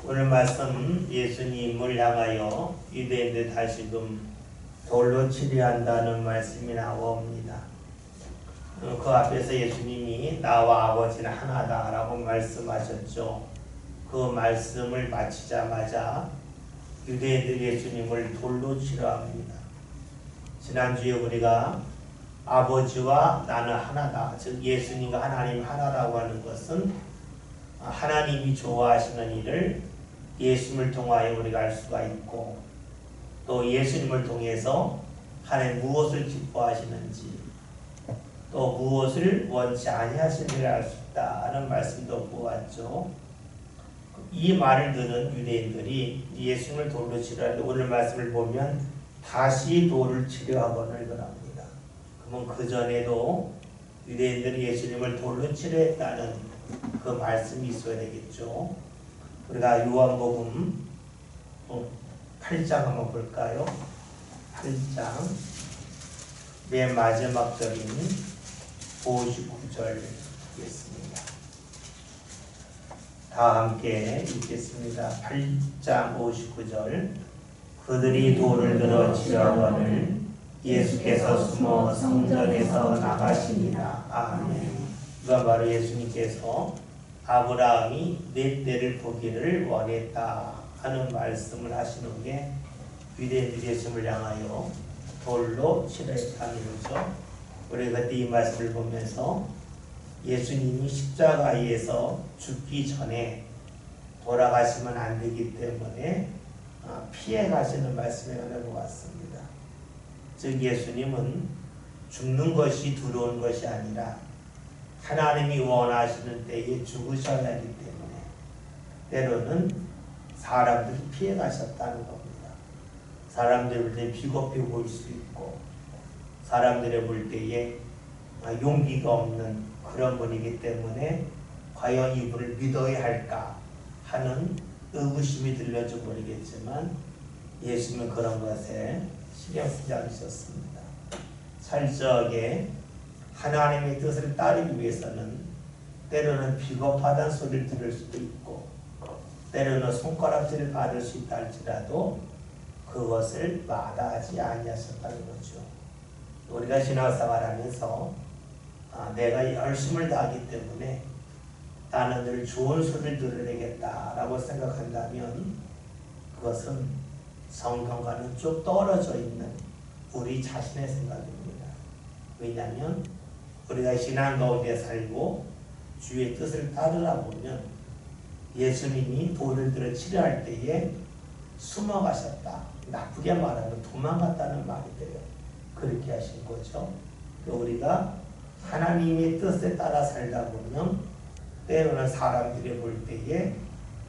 오늘 말씀 예수님을 향하여 유대인들 다시금 돌로 치려한다는 말씀이 나옵니다. 그 앞에서 예수님이 나와 아버지는 하나다라고 말씀하셨죠. 그 말씀을 마치자마자 유대인들이 예수님을 돌로 치려합니다. 지난주에 우리가 아버지와 나는 하나다, 즉 예수님과 하나님 하나라고 하는 것은 하나님이 좋아하시는 일을 예수님을 통하여 우리가 알 수가 있고, 또 예수님을 통해서 하나님 무엇을 기뻐하시는지, 또 무엇을 원치 아니하시는지를 알 수 있다는 말씀도 보았죠. 이 말을 들은 유대인들이 예수님을 돌로 치려하는데 오늘 말씀을 보면 다시 돌을 치려 하거늘 그럽니다. 그러면 그 전에도 유대인들이 예수님을 돌로 치려 했다는 그 말씀이 있어야 되겠죠. 우리가 요한복음 8장 한번 볼까요? 8장 맨 마지막 절인 59절 읽겠습니다. 다 함께 읽겠습니다. 8장 59절. 그들이 돌을 들어 치려거늘 예수께서 숨어 성전에서 나가시니라. 아멘. 이건 바로 예수님께서 아브라함이 내 때를 보기를 원했다 하는 말씀을 하시는 게 유대인들이 예수님을 향하여 돌로 치려했다는 거죠. 우리가 그때 이 말씀을 보면서 예수님이 십자가에서 죽기 전에 돌아가시면 안 되기 때문에 피해 가시는 말씀을 보았습니다. 즉 예수님은 죽는 것이 두려운 것이 아니라 하나님이 원하시는 때에 죽으셔야 하기 때문에 때로는 사람들이 피해 가셨다는 겁니다. 사람들이 볼 때 비겁해 보일 수 있고, 사람들이 볼 때에 용기가 없는 그런 분이기 때문에 과연 이분을 믿어야 할까 하는 의구심이 들려져 모르겠지만 예수님은 그런 것에 신경 쓰지 않으셨습니다. 철저하게 하나님의 뜻을 따르기 위해서는 때로는 비겁하다는 소리를 들을 수도 있고, 때로는 손가락질을 받을 수 있다 할지라도 그것을 마다하지 아니하셨다는 거죠. 우리가 신앙생활하면서 내가 열심을 다하기 때문에 나는 늘 좋은 소리를 들어야겠다라고 생각한다면 그것은 성경과는 쭉 떨어져 있는 우리 자신의 생각입니다. 왜냐하면 우리가 신앙 가운데 살고 주의 뜻을 따르다 보면 예수님이 돌을 들어 치려할 때에 숨어가셨다, 나쁘게 말하면 도망갔다는 말이 돼요. 그렇게 하신 거죠. 우리가 하나님의 뜻에 따라 살다 보면 때로는 사람들이 볼 때에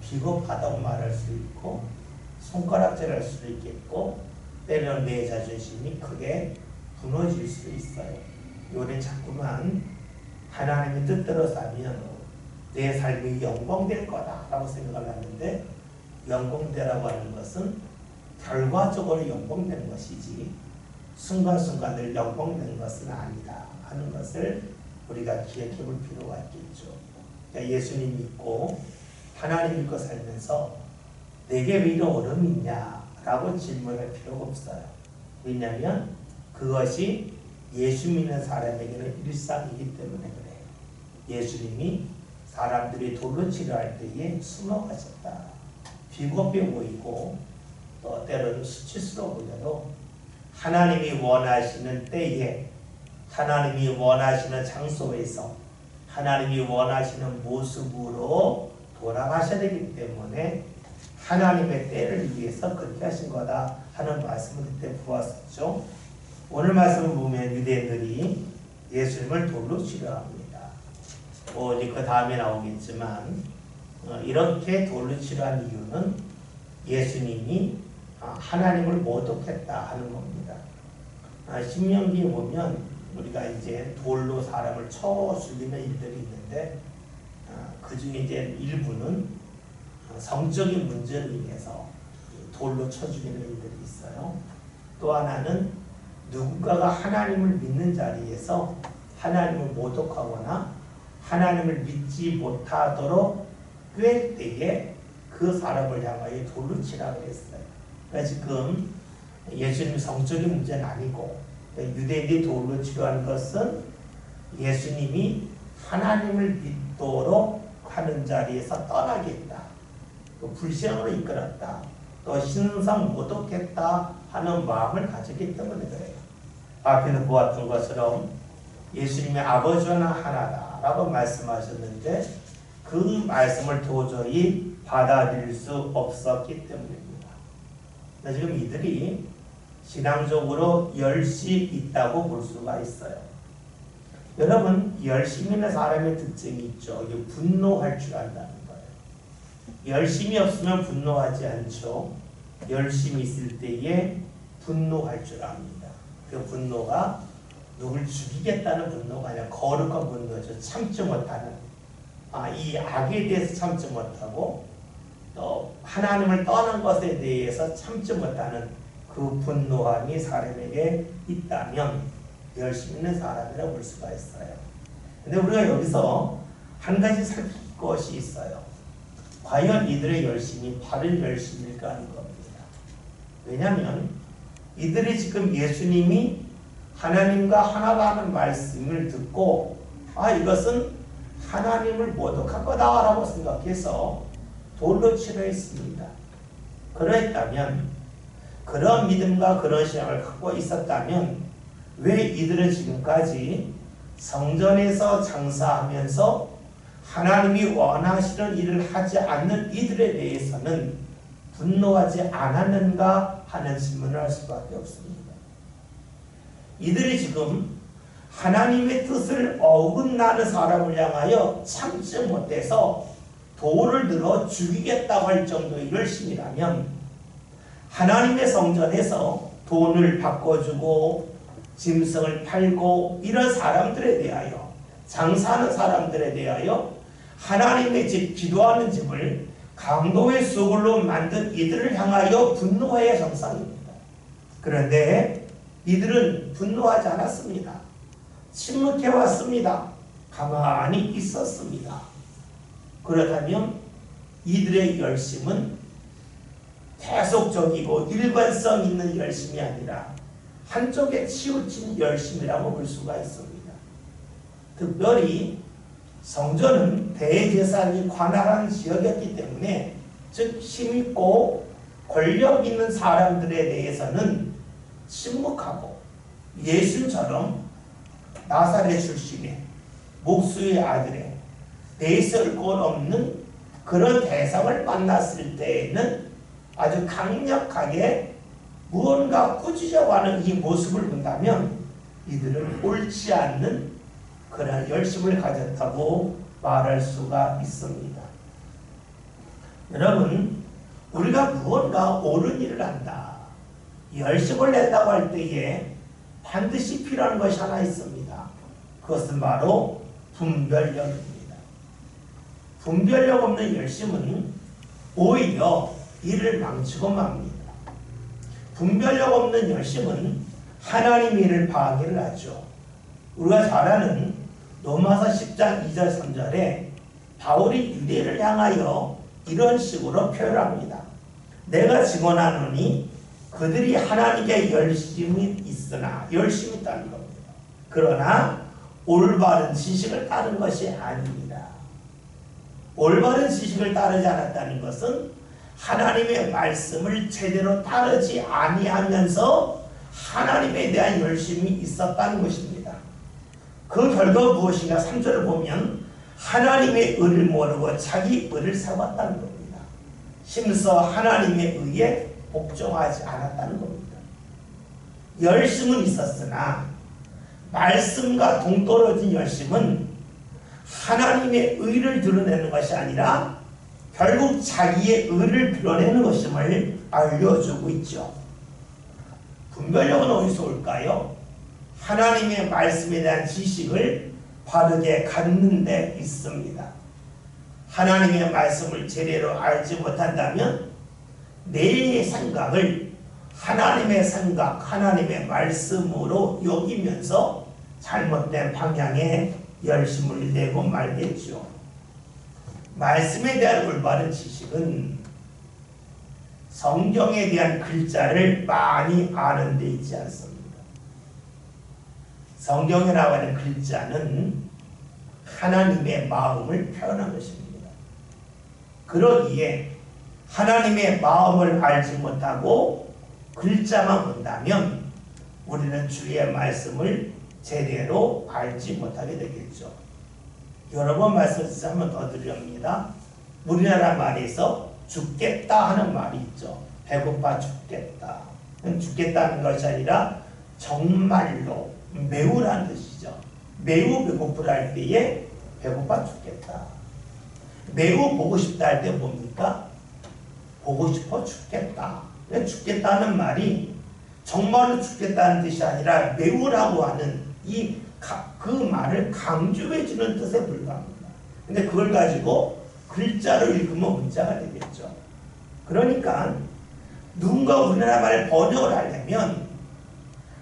비겁하다고 말할 수 있고 손가락질할 수도 있겠고, 때로는 내 자존심이 크게 무너질 수 있어요. 우리는 자꾸만 하나님의 뜻대로 살면 내 삶이 영광될 거다라고 생각을 하는데, 영광되라고 하는 것은 결과적으로 영광되는 것이지 순간순간을 영광되는 것은 아니다 하는 것을 우리가 기억해 볼 필요가 있겠죠. 그러니까 예수님 믿고 하나님 믿고 살면서 내게 왜 이런 어려움이 있냐라고 질문할 필요가 없어요. 왜냐하면 그것이 예수 믿는 사람에게는 일상이기 때문에 그래요. 예수님이 사람들이 돌로 치려할 때에 숨어가셨다. 비겁해 보이고 또 때로는 수치스러워 보여도 하나님이 원하시는 때에, 하나님이 원하시는 장소에서, 하나님이 원하시는 모습으로 돌아가셔야 되기 때문에 하나님의 때를 위해서 그렇게 하신 거다 하는 말씀을 그때 보았었죠. 오늘 말씀을 보면 유대인들이 예수님을 돌로 치려합니다. 이제 그 다음에 나오겠지만 이렇게 돌로 치려한 이유는 예수님이 하나님을 모독했다 하는 겁니다. 신명기에 보면 우리가 이제 돌로 사람을 쳐 죽이는 일들이 있는데 그 중에 이제 일부는 성적인 문제로 인해서 돌로 쳐 죽이는 일들이 있어요. 또 하나는 누군가가 하나님을 믿는 자리에서 하나님을 모독하거나 하나님을 믿지 못하도록 꿰 때에 그 그 사람을 향하여 돌로 치라고 했어요. 그러니까 지금 예수님 성적인 문제는 아니고 유대인이 돌로 치료한 것은 예수님이 하나님을 믿도록 하는 자리에서 떠나게 했다. 또 불신앙으로 이끌었다. 또 신성 모독했다 하는 마음을 가졌기 때문에 그래요. 앞에서 보았던 것처럼 예수님의 아버지와 하나다라고 말씀하셨는데 그 말씀을 도저히 받아들일 수 없었기 때문입니다. 지금 이들이 신앙적으로 열심히 있다고 볼 수가 있어요. 여러분, 열심히 있는 사람의 특징이 있죠. 이게 분노할 줄 안다는 거예요. 열심이 없으면 분노하지 않죠. 열심히 있을 때에 분노할 줄 압니다. 그 분노가 누굴 죽이겠다는 분노가 아니라 거룩한 분노죠. 참지 못하는 이 악에 대해서 참지 못하고 또 하나님을 떠난 것에 대해서 참지 못하는 그 분노함이 사람에게 있다면 열심히 있는 사람이라고 볼 수가 있어요. 근데 우리가 여기서 한 가지 살필 것이 있어요. 과연 이들의 열심이 바른 열심일까 하는 겁니다. 왜냐하면 이들이 지금 예수님이 하나님과 하나라는 말씀을 듣고 이것은 하나님을 모독할 거다라고 생각해서 돌로 치료했습니다. 그러했다면 그런 믿음과 그런 신앙을 갖고 있었다면 왜 이들은 지금까지 성전에서 장사하면서 하나님이 원하시는 일을 하지 않는 이들에 대해서는 분노하지 않았는가 하는 질문을 할 수밖에 없습니다. 이들이 지금 하나님의 뜻을 어긋나는 사람을 향하여 참지 못해서 돌을 들어 죽이겠다고 할 정도의 열심이라면 하나님의 성전에서 돈을 바꿔주고 짐승을 팔고 이런 사람들에 대하여 장사하는 사람들에 대하여 하나님의 집, 기도하는 집을 강도의 수굴로 만든 이들을 향하여 분노해야 정상입니다. 그런데 이들은 분노하지 않았습니다. 침묵해왔습니다. 가만히 있었습니다. 그렇다면 이들의 열심은 계속적이고 일관성 있는 열심이 아니라 한쪽에 치우친 열심이라고 볼 수가 있습니다. 특별히 성전은 대제사장이 관할한 지역이었기 때문에 즉 힘있고 권력 있는 사람들에 대해서는 침묵하고 예수님처럼 나사렛 출신의 목수의 아들의 내세울 것 없는 그런 대상을 만났을 때에는 아주 강력하게 무언가 꾸짖어 하는 이 모습을 본다면 이들은 옳지 않는 그런 열심을 가졌다고 말할 수가 있습니다. 여러분, 우리가 무언가 옳은 일을 한다, 열심을 냈다고 할 때에 반드시 필요한 것이 하나 있습니다. 그것은 바로 분별력입니다. 분별력 없는 열심은 오히려 일을 망치고 맙니다. 분별력 없는 열심은 하나님의 일을 방해를 하죠. 우리가 잘 아는 로마서 10장 2절 3절에 바울이 유대를 향하여 이런 식으로 표현합니다. 내가 증언하노니 그들이 하나님께 열심이 있으나 열심히 있다는 겁니다. 그러나 올바른 지식을 따른 것이 아닙니다. 올바른 지식을 따르지 않았다는 것은 하나님의 말씀을 제대로 따르지 아니하면서 하나님에 대한 열심이 있었다는 것입니다. 그 결과 무엇인가 3절을 보면 하나님의 의를 모르고 자기 의를 세웠다는 겁니다. 힘써 하나님의 의에 복종하지 않았다는 겁니다. 열심은 있었으나 말씀과 동떨어진 열심은 하나님의 의를 드러내는 것이 아니라 결국 자기의 의를 드러내는 것임을 알려주고 있죠. 분별력은 어디서 올까요? 하나님의 말씀에 대한 지식을 바르게 갖는 데 있습니다. 하나님의 말씀을 제대로 알지 못한다면 내 생각을 하나님의 생각, 하나님의 말씀으로 여기면서 잘못된 방향에 열심을 내고 말겠죠. 말씀에 대한 올바른 지식은 성경에 대한 글자를 많이 아는 데 있지 않습니다. 성경에 나오는 글자는 하나님의 마음을 표현한 것입니다. 그러기에 하나님의 마음을 알지 못하고 글자만 본다면 우리는 주의 말씀을 제대로 알지 못하게 되겠죠. 여러 번 말씀드려서 한 번 더 드립니다. 우리나라 말에서 죽겠다 하는 말이 있죠. 배고파 죽겠다. 죽겠다는 것이 아니라 정말로 매우라는 뜻이죠. 매우 배고프다 할 때에 배고파 죽겠다. 매우 보고 싶다 할 때 뭡니까? 보고 싶어 죽겠다. 죽겠다는 말이 정말로 죽겠다는 뜻이 아니라 매우라고 하는 그 말을 강조해 주는 뜻에 불과합니다. 근데 그걸 가지고 글자로 읽으면 문자가 되겠죠. 그러니까 누군가 우리나라 말을 번역을 하려면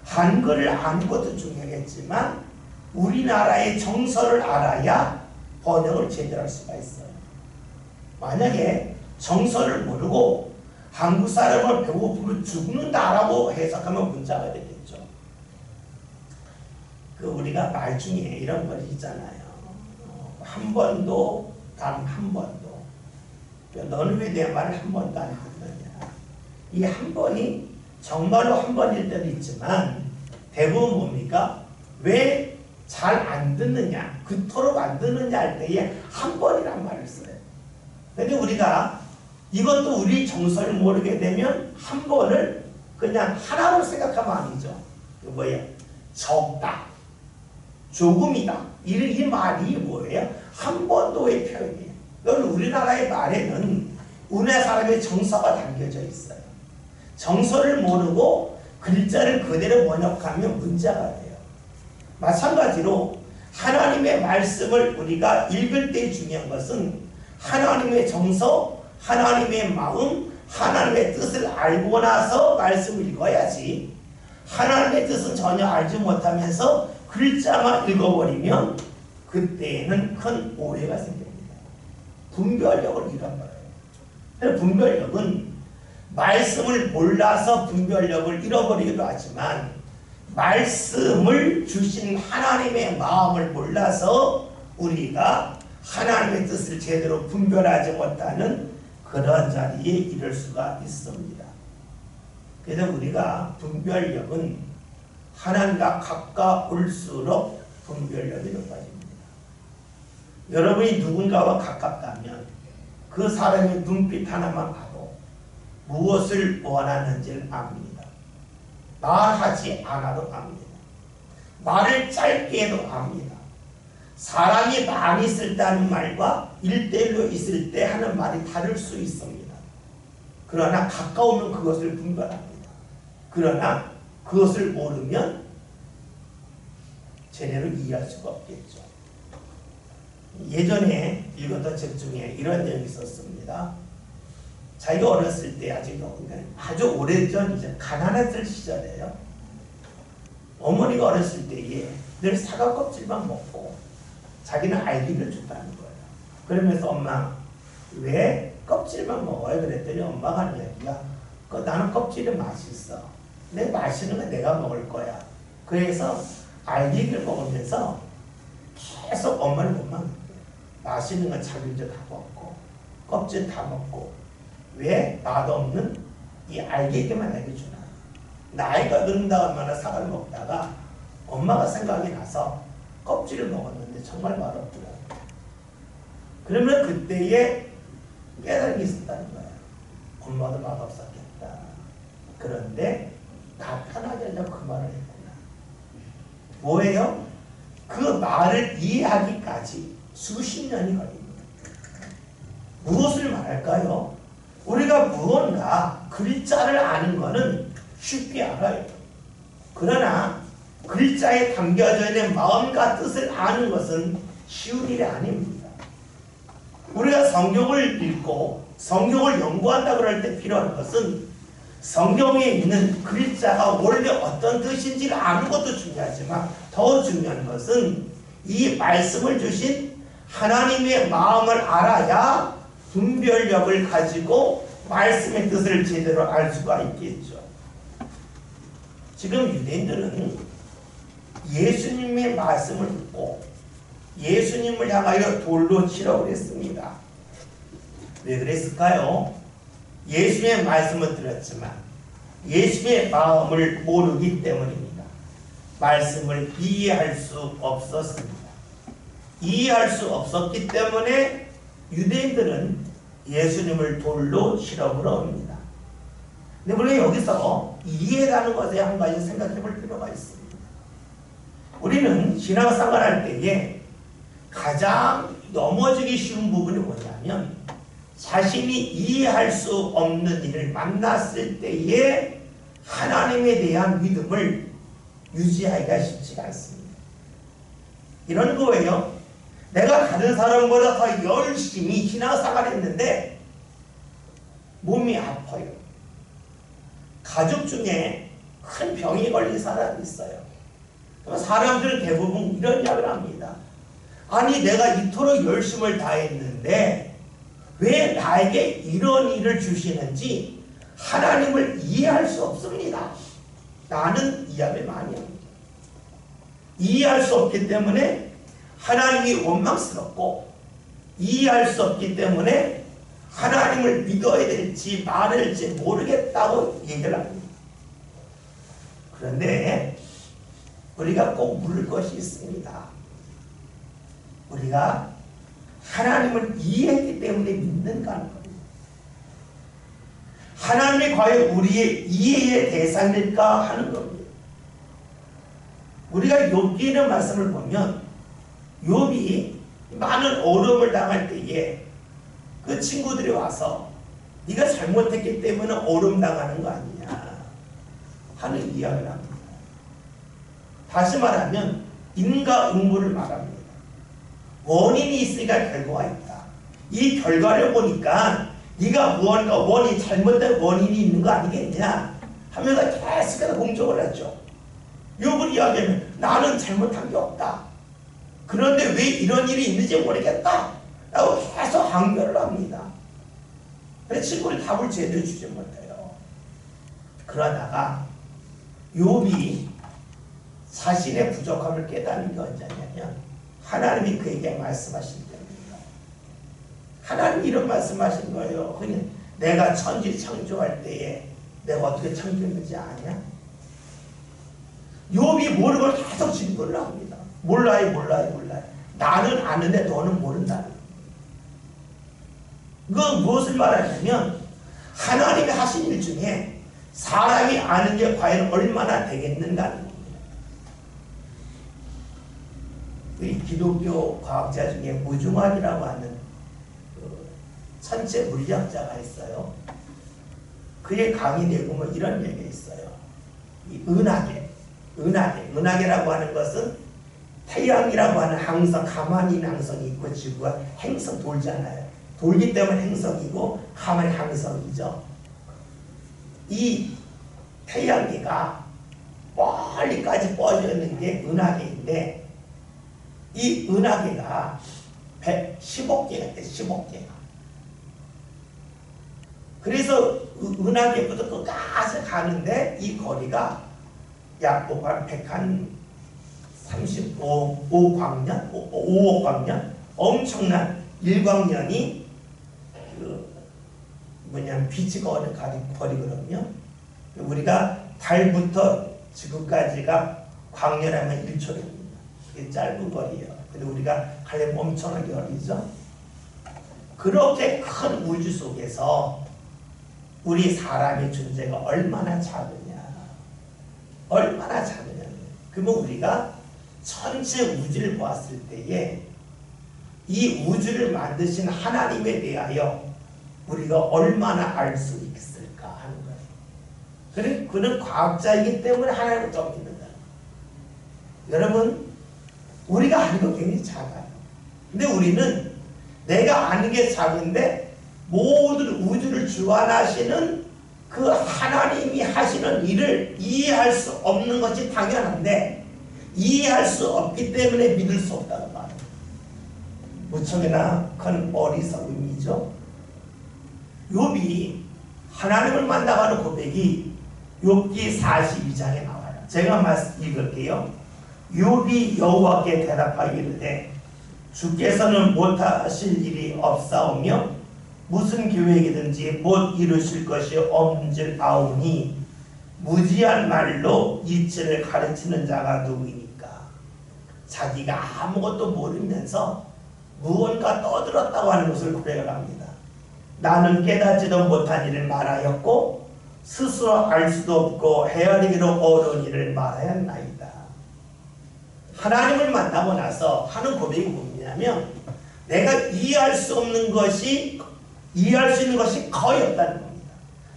한글을 아는 것도 중요하겠지만 우리나라의 정서를 알아야 번역을 제대로 할 수가 있어요. 만약에 정서를 모르고 한국 사람을 배고프면 죽는다라고 해석하면 문자가 되겠죠. 우리가 말 중에 이런 거 있잖아요. 한 번도, 단 한 번도. 너는 왜 내 말을 한 번도 안 듣느냐. 이 한 번이 정말로 한 번일 때도 있지만 대부분 뭡니까? 왜 잘 안 듣느냐, 그토록 안 듣느냐 할 때에 한 번이란 말을 써요. 근데 우리가 이것도 우리 정서를 모르게 되면 한 번을 그냥 하나로 생각하면 아니죠. 뭐예요? 적다, 조금이다. 이 말이 뭐예요? 한 번도의 표현이에요. 이건 우리나라의 말에는 우리나라 사람의 정서가 담겨져 있어요. 정서를 모르고 글자를 그대로 번역하면 문제가 돼요. 마찬가지로 하나님의 말씀을 우리가 읽을 때 중요한 것은 하나님의 정서, 하나님의 마음, 하나님의 뜻을 알고 나서 말씀을 읽어야지 하나님의 뜻은 전혀 알지 못하면서 글자만 읽어버리면 그때에는 큰 오해가 생깁니다. 분별력을 잃어버려요. 분별력은 말씀을 몰라서 분별력을 잃어버리기도 하지만 말씀을 주신 하나님의 마음을 몰라서 우리가 하나님의 뜻을 제대로 분별하지 못하는 그런 자리에 이를 수가 있습니다. 그래서 우리가 분별력은 하나님과 가까울수록 분별력이 높아집니다. 여러분이 누군가와 가깝다면 그 사람의 눈빛 하나만 봐도 무엇을 원하는지를 압니다. 말하지 않아도 압니다. 말을 짧게 해도 압니다. 사람이 많이 있을 때 하는 말과 1대1로 있을 때 하는 말이 다를 수 있습니다. 그러나 가까우면 그것을 분별합니다. 그러나 그것을 모르면 제대로 이해할 수가 없겠죠. 예전에 읽었던 책 중에 이런 내용이 있었습니다. 자기가 어렸을 때 아주 오래전 이제 가난했을 시절에요. 어머니가 어렸을 때에 늘 사과 껍질만 먹고 자기는 알기를 줬다는 거예요. 그러면서 엄마 왜 껍질만 먹어요? 그랬더니 엄마가 하는 이야기가 나는 껍질이 맛있어. 내 맛있는 거 내가 먹을 거야. 그래서 알갱이를 먹으면서 계속 엄마를 보면 맛있는 건 자기 혼자 다 먹고 껍질 다 먹고 왜 맛없는 이 알갱이만 내게 주나. 나이가 든다 얼마나 사과를 먹다가 엄마가 생각이 나서 껍질을 먹었는데 정말 맛없더라고요. 그러면 그때에 깨달음이 있었다는 거예요. 엄마도 맛없었겠다. 그런데 나 편하게 하려고 그 말을 했구나. 뭐예요? 그 말을 이해하기까지 수십 년이 걸립니다. 무엇을 말할까요? 우리가 무언가 글자를 아는 것은 쉽게 알아요. 그러나 글자에 담겨져 있는 마음과 뜻을 아는 것은 쉬운 일이 아닙니다. 우리가 성경을 읽고 성경을 연구한다 그럴 때 필요한 것은 성경에 있는 글자가 원래 어떤 뜻인지를 아는 것도 중요하지만 더 중요한 것은 이 말씀을 주신 하나님의 마음을 알아야 분별력을 가지고 말씀의 뜻을 제대로 알 수가 있겠죠. 지금 유대인들은 예수님의 말씀을 듣고 예수님을 향하여 돌로 치라고 그랬습니다. 왜 그랬을까요? 예수님의 말씀을 들었지만 예수님의 마음을 모르기 때문입니다. 말씀을 이해할 수 없었습니다. 이해할 수 없었기 때문에 유대인들은 예수님을 돌로 치라고 합니다. 근데 우리가 여기서 이해라는 것에 한 가지 생각해 볼 필요가 있습니다. 우리는 신앙생활할 때에 가장 넘어지기 쉬운 부분이 뭐냐면 자신이 이해할 수 없는 일을 만났을 때에 하나님에 대한 믿음을 유지하기가 쉽지가 않습니다. 이런 거예요. 내가 다른 사람보다 더 열심히 신앙생활을 했는데 몸이 아파요. 가족 중에 큰 병이 걸린 사람이 있어요. 그러면 사람들은 대부분 이런 이야기를 합니다. 아니 내가 이토록 열심을 다했는데 왜 나에게 이런 일을 주시는지 하나님을 이해할 수 없습니다. 라는 이야기를 많이 합니다. 이해할 수 없기 때문에 하나님이 원망스럽고 이해할 수 없기 때문에 하나님을 믿어야 될지 말아야 될지 모르겠다고 얘기를 합니다. 그런데 우리가 꼭 물을 것이 있습니다. 우리가 하나님을 이해했기 때문에 믿는가 하는 겁니다. 하나님이 과연 우리의 이해의 대상일까 하는 겁니다. 우리가 욥기에 있는 말씀을 보면 욥이 많은 어려움을 당할 때에 그 친구들이 와서 네가 잘못했기 때문에 어려움 당하는 거 아니냐 하는 이야기를 합니다. 다시 말하면 인과응보를 말합니다. 원인이 있으니까 결과가 있다. 이 결과를 보니까 네가 무언가 원인이 잘못된 원인이 있는 거 아니겠냐 하면서 계속해서 공격을 하죠. 욥을 이야기하면 나는 잘못한 게 없다. 그런데 왜 이런 일이 있는지 모르겠다 라고 계속 항변을 합니다. 그래서 친구를 답을 제대로 주지 못해요. 그러다가 욥이 자신의 부족함을 깨닫는 게 언제냐면 하나님이 그에게 말씀하신 때입니다. 하나님이 이런 말씀하신 거예요. 그냥 내가 천지 창조할 때에 내가 어떻게 창조했는지 아냐? 욥이 모르고 계속 질문을 합니다. 몰라요. 나는 아는데 너는 모른다는 거예요. 그건 무엇을 말하냐면 하나님이 하신 일 중에 사람이 아는 게 과연 얼마나 되겠는가는 겁니다. 우리 기독교 과학자 중에 무중학이라고 하는 그 천체 물리학자가 있어요. 그의 강의 내용은 이런 얘기가 있어요. 이 은하계라고 하는 것은 태양이라고 하는 항성, 가만히 있는 항성이 있고 지구가 행성 돌잖아요. 돌기 때문에 행성이고 가만히 항성이죠. 이 태양계가 멀리까지 뻗어 있는 게 은하계인데 이 은하계가 110억 개가 돼. 10억 개가. 그래서 은하계부터 끝까지 가는데 이 거리가 약 135광년, 5억 광년, 엄청난 일광년이 빛이 거는 거리거든요. 우리가 달부터 지구까지가 광년하면 1초입니다. 이게 짧은 거리예요. 근데 우리가 가려면 엄청나게 거리죠. 그렇게 큰 우주 속에서 우리 사람의 존재가 얼마나 작으냐. 그러면 우리가 전체 우주를 보았을 때에 이 우주를 만드신 하나님에 대하여 우리가 얼마나 알 수 있을까 하는 거예요. 그는 과학자이기 때문에 하나님을 좀 믿는다. 여러분, 우리가 아는 건 굉장히 작아요. 근데 우리는 내가 아는 게 작은데 모든 우주를 주관하시는 그 하나님이 하시는 일을 이해할 수 없는 것이 당연한데 이해할 수 없기 때문에 믿을 수 없다는 말이에요. 무척이나 큰 어리석음이죠. 욥이 하나님을 만나가는 고백이 욥기 42장에 나와요. 제가 말씀 읽을게요. 욥이 여호와께 대답하기를 주께서는 못하실 일이 없사오며 무슨 계획이든지 못 이루실 것이 없는 줄 아오니 무지한 말로 이치를 가르치는 자가 누구이니까. 자기가 아무것도 모르면서 무언가 떠들었다고 하는 것을 고백을 합니다. 나는 깨닫지도 못한 일을 말하였고 스스로 알 수도 없고 헤아리기로 어려운 일을 말하였나이다. 하나님을 만나고 나서 하는 고백이 뭐냐면 내가 이해할 수 있는 것이 거의 없다는 겁니다.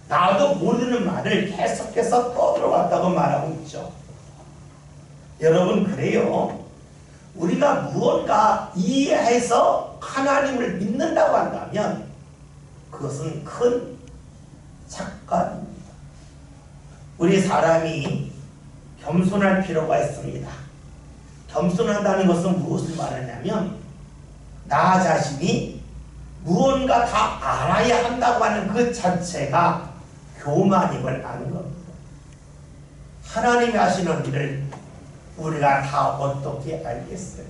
나도 모르는 말을 계속해서 떠들어왔다고 말하고 있죠. 여러분, 그래요. 우리가 무언가 이해해서 하나님을 믿는다고 한다면 그것은 큰 착각입니다. 우리 사람이 겸손할 필요가 있습니다. 겸손한다는 것은 무엇을 말하냐면 나 자신이 무언가 다 알아야 한다고 하는 그 자체가 교만임을 아는 겁니다. 하나님이 하시는 일을 우리가 다 어떻게 알겠어요?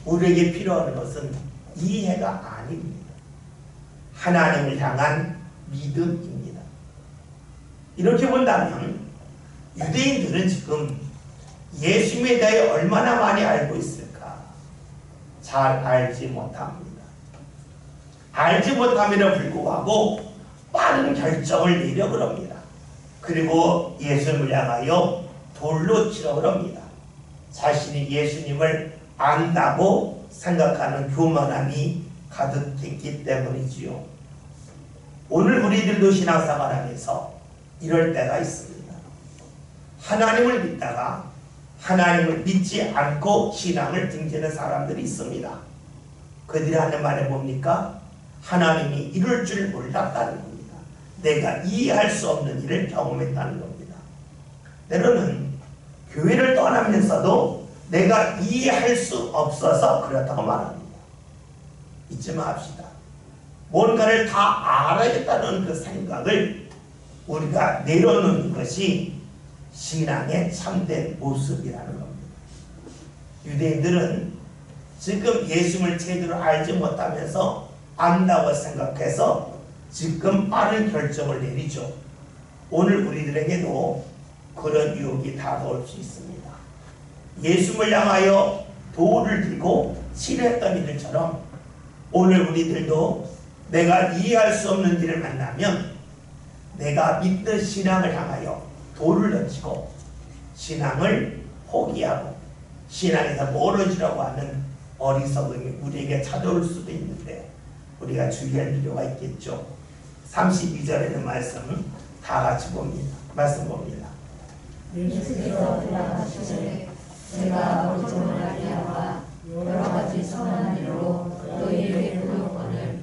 우리에게 필요한 것은 이해가 아닙니다. 하나님을 향한 믿음입니다. 이렇게 본다면 유대인들은 지금 예수님에 대해 얼마나 많이 알고 있을까? 잘 알지 못합니다. 알지 못함에도 불구하고 빠른 결정을 내려고 합니다. 그리고 예수님을 향하여 돌로 치려고 합니다. 자신이 예수님을 안다고 생각하는 교만함이 가득했기 때문이지요. 오늘 우리들도 신앙생활 하면서 이럴 때가 있습니다. 하나님을 믿다가 하나님을 믿지 않고 신앙을 등지는 사람들이 있습니다. 그들이 하는 말이 뭡니까? 하나님이 이룰 줄 몰랐다는 겁니다. 내가 이해할 수 없는 일을 경험했다는 겁니다. 때로는 교회를 떠나면서도 내가 이해할 수 없어서 그렇다고 말합니다. 잊지 맙시다. 뭔가를 다 알아야겠다는 그 생각을 우리가 내려놓는 것이 신앙의 참된 모습이라는 겁니다. 유대인들은 지금 예수님을 제대로 알지 못하면서 안다고 생각해서 지금 빠른 결정을 내리죠. 오늘 우리들에게도 그런 유혹이 다가올 수 있습니다. 예수님을 향하여 돌을 들고 치료했던 이들처럼 오늘 우리들도 내가 이해할 수 없는 일을 만나면 내가 믿는 신앙을 향하여 돌을 던지고 신앙을 포기하고 신앙에서 멀어지려고 하는 어리석음이 우리에게 찾아올 수도 있는데 우리가 주의할 필요가 있겠죠. 32절에는 말씀 다 같이 봅니다. 말씀 봅니다. 예수께서 대답하시되 제가 어둠을 알리하와 여러 가지 선한 일로 너희에게 보였거늘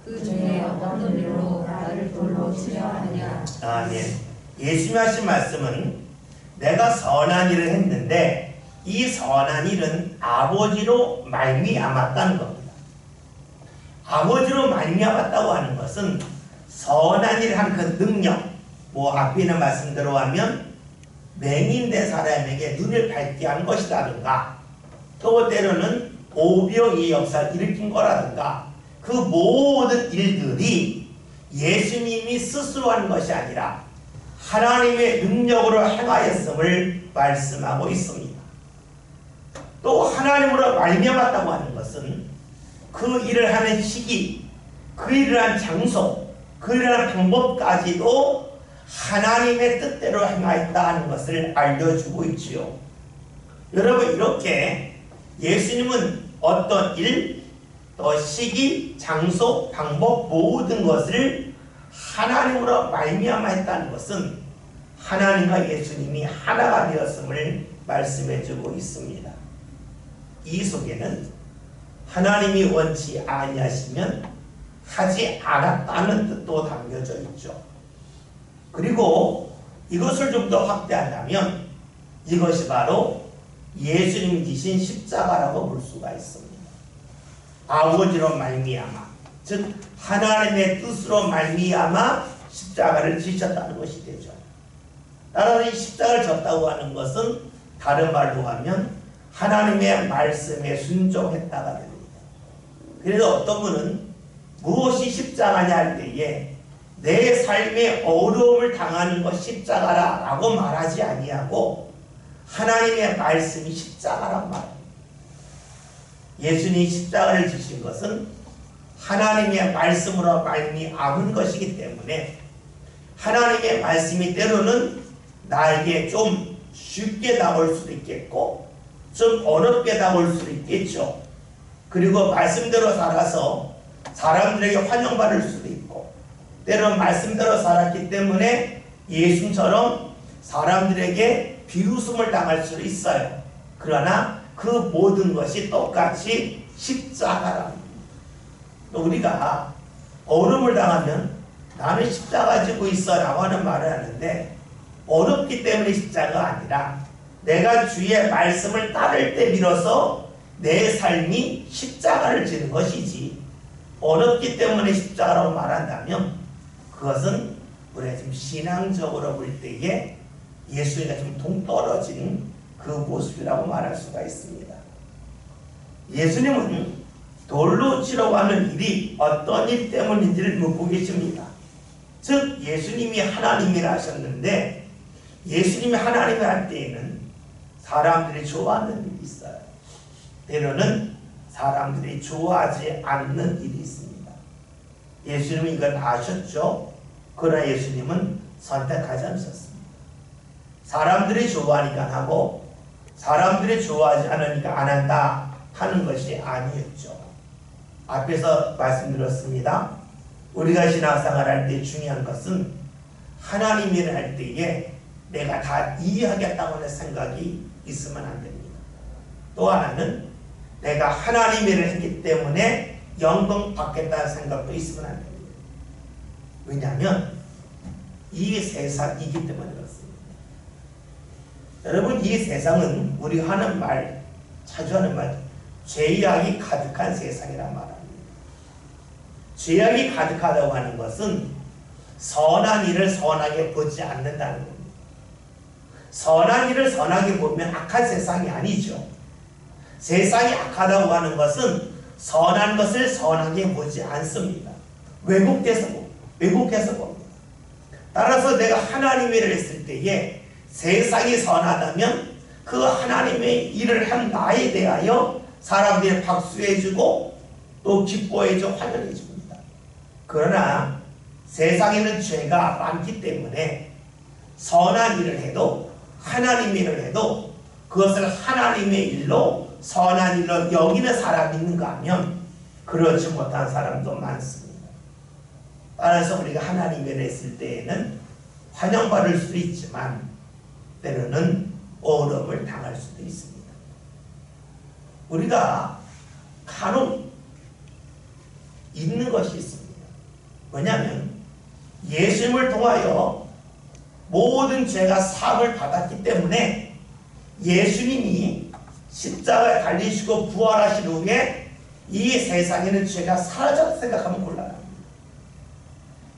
그 중에 어떤 일로 나를 돌로 치려 하냐. 아멘. 예수님이 하신 말씀은 내가 선한 일을 했는데 이 선한 일은 아버지로 말미암았다는 겁니다. 아버지로 말미암았다고 하는 것은 선한 일을 한 그 능력, 앞에 있는 말씀대로 하면 맹인된 사람에게 눈을 밝게 한 것이라든가 또 때로는 오병이의 역사를 일으킨 거라든가 그 모든 일들이 예수님이 스스로 한 것이 아니라 하나님의 능력으로 행하였음을 말씀하고 있습니다. 또 하나님으로 말미암았다고 하는 것은 그 일을 하는 시기, 그 일을 한 장소, 그 일을 하는 방법까지도 하나님의 뜻대로 행하였다 하는 것을 알려주고 있지요. 여러분, 이렇게 예수님은 어떤 일, 또 시기, 장소, 방법 모든 것을 하나님으로 말미암아 했다는 것은 하나님과 예수님이 하나가 되었음을 말씀해주고 있습니다. 이 속에는 하나님이 원치 아니하시면 하지 않았다는 뜻도 담겨져 있죠. 그리고 이것을 좀 더 확대한다면 이것이 바로 예수님이 지신 십자가라고 볼 수가 있습니다. 아버지로 말미암아, 즉 하나님의 뜻으로 말미암아 십자가를 지셨다는 것이 되죠. 따라서 이 십자가를 졌다고 하는 것은 다른 말로 하면 하나님의 말씀에 순종했다가 됩니다. 그래서 어떤 분은 무엇이 십자가냐 할 때에 내 삶에 어려움을 당하는 것 십자가라 라고 말하지 아니하고 하나님의 말씀이 십자가란 말입니다. 예수님이 십자가를 지신 것은 하나님의 말씀으로 말미암은 것이기 때문에 하나님의 말씀이 때로는 나에게 좀 쉽게 다가올 수도 있겠고 좀 어렵게 다가올 수도 있겠죠. 그리고 말씀대로 살아서 사람들에게 환영받을 수도 있고 때로는 말씀대로 살았기 때문에 예수님처럼 사람들에게 비웃음을 당할 수도 있어요. 그러나 그 모든 것이 똑같이 십자가랍니다. 우리가 어려움을 당하면 나는 십자가 지고 있어 라고 하는 말을 하는데 어렵기 때문에 십자가가 아니라 내가 주의 말씀을 따를 때 비로소 내 삶이 십자가를 지는 것이지 어렵기 때문에 십자가라고 말한다면 그것은 우리가 지금 신앙적으로 볼 때에 예수님과 좀 동떨어진 그 모습이라고 말할 수가 있습니다. 예수님은 돌로 치려고 하는 일이 어떤 일 때문인지를 묻고 계십니다. 즉 예수님이 하나님이라 하셨는데 예수님이 하나님을 할 때에는 사람들이 좋아하는 일이 있어요. 때로는 사람들이 좋아하지 않는 일이 있습니다. 예수님은 이걸 아셨죠? 그러나 예수님은 선택하지 않으셨습니다. 사람들이 좋아하니까 하고 사람들이 좋아하지 않으니까 안 한다 하는 것이 아니었죠. 앞에서 말씀드렸습니다. 우리가 신앙생활 할 때 중요한 것은 하나님 일을 할 때에 내가 다 이해하겠다고 하는 생각이 있으면 안 됩니다. 또 하나는 내가 하나님 일을 했기 때문에 영광 받겠다는 생각도 있으면 안 됩니다. 왜냐하면 이 세상이기 때문에 그렇습니다. 여러분 이 세상은 우리가 하는 말, 자주 하는 말 죄악이 가득한 세상이란 말합니다. 죄악이 가득하다고 하는 것은 선한 일을 선하게 보지 않는다는 겁니다. 선한 일을 선하게 보면 악한 세상이 아니죠. 세상이 악하다고 하는 것은 선한 것을 선하게 보지 않습니다. 왜곡해서 봅니다. 따라서 내가 하나님의 일을 했을 때에 세상이 선하다면 그 하나님의 일을 한 나에 대하여 사람들이 박수해주고 또 기뻐해주고 환영해줍니다. 그러나 세상에는 죄가 많기 때문에 선한 일을 해도 하나님의 일을 해도 그것을 하나님의 일로 선한 일로 여기는 사람이 있는가 하면 그렇지 못한 사람도 많습니다. 따라서 우리가 하나님의 일을 했을 때에는 환영받을 수도 있지만 때로는 어려움을 당할 수도 있습니다. 우리가 간혹 있는 것이 있습니다. 왜냐하면 예수님을 통하여 모든 죄가 사함을 받았기 때문에 예수님이 십자가에 달리시고 부활하신 후에 이 세상에는 죄가 사라졌다 생각하면 곤란합니다.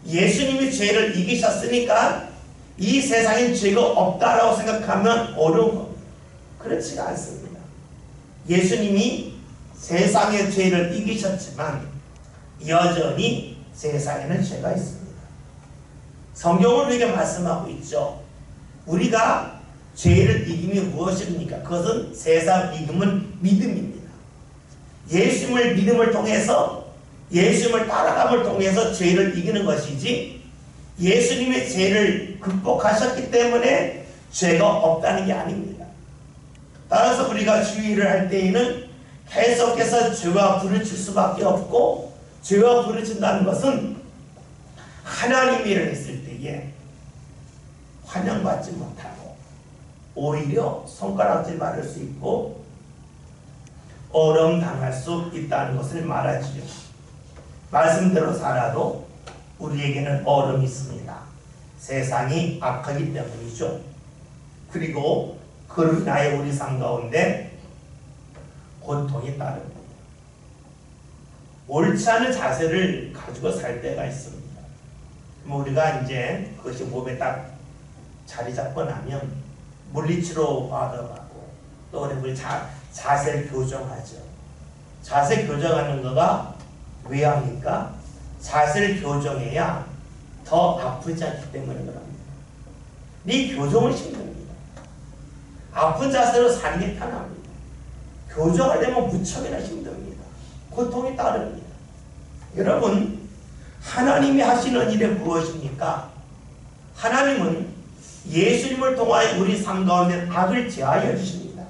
예수님이 죄를 이기셨으니까 이 세상엔 죄가 없다라고 생각하면 어려운 겁니다. 그렇지가 않습니다. 예수님이 세상의 죄를 이기셨지만 여전히 세상에는 죄가 있습니다. 성경은 우리에게 말씀하고 있죠. 우리가 죄를 이김이 무엇입니까? 그것은 세상 이김은 믿음입니다. 예수님을 믿음을 통해서 예수님을 따라감을 통해서 죄를 이기는 것이지 예수님의 죄를 극복하셨기 때문에 죄가 없다는 게 아닙니다. 따라서 우리가 주의를 할 때에는 계속해서 죄와 부르칠 수밖에 없고 죄와 부르친다는 것은 하나님의 일을 했을 때에 환영받지 못하고 오히려 손가락질 받을 수 있고 어려움 당할 수 있다는 것을 말하지요. 말씀대로 살아도 우리에게는 어려움이 있습니다. 세상이 악하기 때문이죠. 그리고 그로 인하여 우리 삶 가운데 고통이 따릅니다. 옳지 않은 자세를 가지고 살 때가 있습니다. 우리가 이제 그것이 몸에 딱 자리 잡고 나면 물리치료 받아가고 또 우리 자세를 교정하죠. 자세 교정하는 거가 왜 합니까? 자세를 교정해야 더 아프지 않기 때문에 그럽니다. 이 교정은 힘듭니다. 아픈 자세로 사는 게 편합니다. 교정하려면 무척이나 힘듭니다. 고통이 따릅니다. 여러분, 하나님이 하시는 일이 무엇입니까? 하나님은 예수님을 통하여 우리 삶 가운데 악을 제하여 주십니다.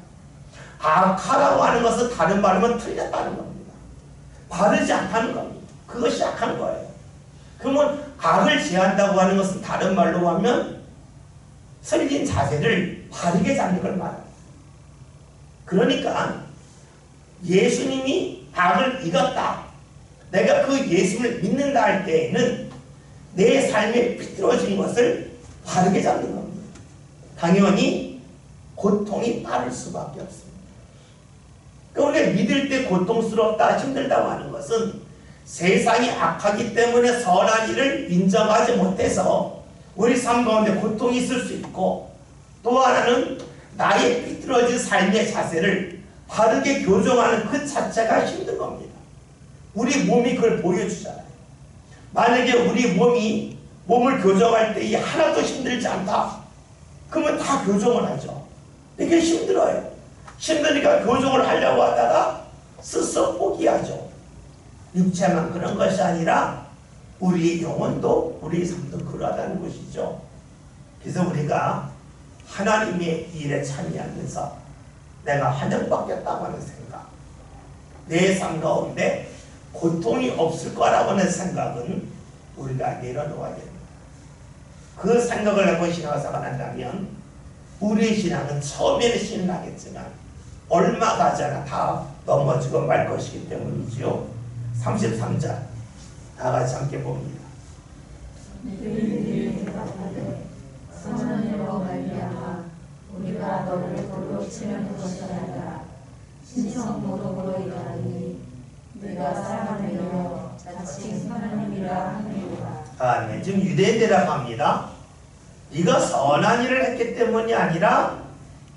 악하라고 하는 것은 다른 말로는 틀렸다는 겁니다. 바르지 않다는 겁니다. 그것이 악한 거예요. 그러면 악을 제한다고 하는 것은 다른 말로 하면 설린 자세를 바르게 잡는 걸 말합니다. 그러니까 예수님이 악을 이겼다. 내가 그 예수님을 믿는다 할 때에는 내 삶에 삐뚤어진 것을 바르게 잡는 겁니다. 당연히 고통이 따를 수밖에 없습니다. 그러니까 우리가 믿을 때 고통스럽다, 힘들다고 하는 것은 세상이 악하기 때문에 선한 일을 인정하지 못해서 우리 삶 가운데 고통이 있을 수 있고, 또 하나는 나의 삐뚤어진 삶의 자세를 바르게 교정하는 그 자체가 힘든 겁니다. 우리 몸이 그걸 보여주잖아요. 만약에 우리 몸을 교정할 때 하나도 힘들지 않다, 그러면 다 교정을 하죠. 이게 힘들어요. 힘드니까 교정을 하려고 하다가 스스로 포기하죠. 육체만 그런 것이 아니라 우리의 영혼도, 우리의 삶도 그러하다는 것이죠. 그래서 우리가 하나님의 일에 참여하면서 내가 환영받겠다고 하는 생각, 내 삶 가운데 고통이 없을 거라고 하는 생각은 우리가 내려놓아야 됩니다. 그 생각을 하고 신앙생활을 한다면 우리의 신앙은 처음에는 신나겠지만 얼마 가지 않아 다 넘어지고 말 것이기 때문이지요. 33절 다 같이 함께 봅니다. 너희들이 대답하되 선한 일로 말미암아 우리가 너를 돌로 치는 것이 아니라 신성 모독으로 일하니 네가 사람을 이겨 자칭 하나님이라 하느니라. 네. 지금 유대인 대답합니다. 네가 선한 일을 했기 때문이 아니라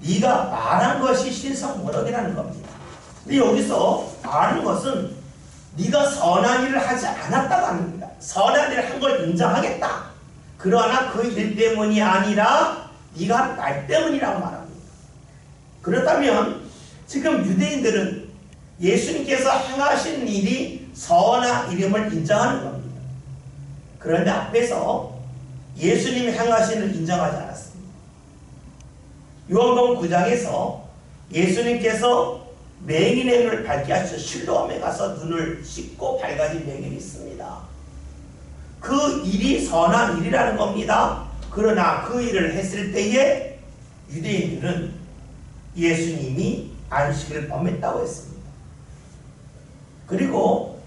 네가 말한 것이 신성 모독이라는 겁니다. 근데 여기서 말하는 것은 네가 선한 일을 하지 않았다고 합니다. 선한 일을 한 걸 인정하겠다. 그러나 그 일 때문이 아니라 네가 한 말 때문이라고 말합니다. 그렇다면 지금 유대인들은 예수님께서 행하신 일이 선한 일임을 인정하는 겁니다. 그런데 앞에서 예수님이 행하신 일을 인정하지 않았습니다. 요한복음 9장에서 예수님께서 맹인의 눈을 밝게 하셔서 실로암에 가서 눈을 씻고 밝아진 맹인이 있습니다. 그 일이 선한 일이라는 겁니다. 그러나 그 일을 했을 때에 유대인들은 예수님이 안식일을 범했다고 했습니다. 그리고